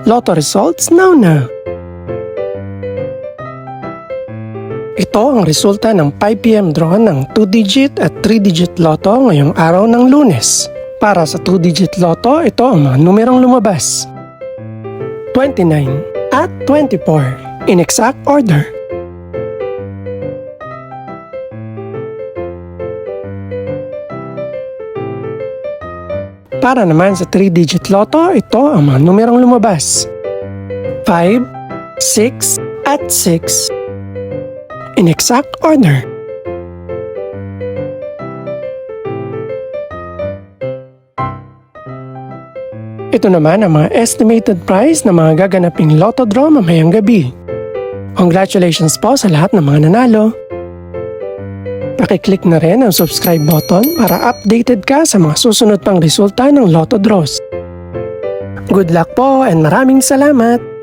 Lotto results now. Ito ang resulta ng 5 PM draw ng 2-digit at 3-digit lotto ngayong araw ng Lunes. Para sa 2-digit lotto, ito ang mga numerong lumabas: 29 at 24 in exact order. Para naman sa 3-digit lotto, ito ang mga numerong lumabas: 5, 6 at 6 in exact order. Ito naman ang mga estimated price ng mga gaganaping lotto draw mamayang gabi. Congratulations po sa lahat ng mga nanalo. Pakiclick na rin ang subscribe button para updated ka sa mga susunod pang resulta ng lotto draws. Good luck po and maraming salamat!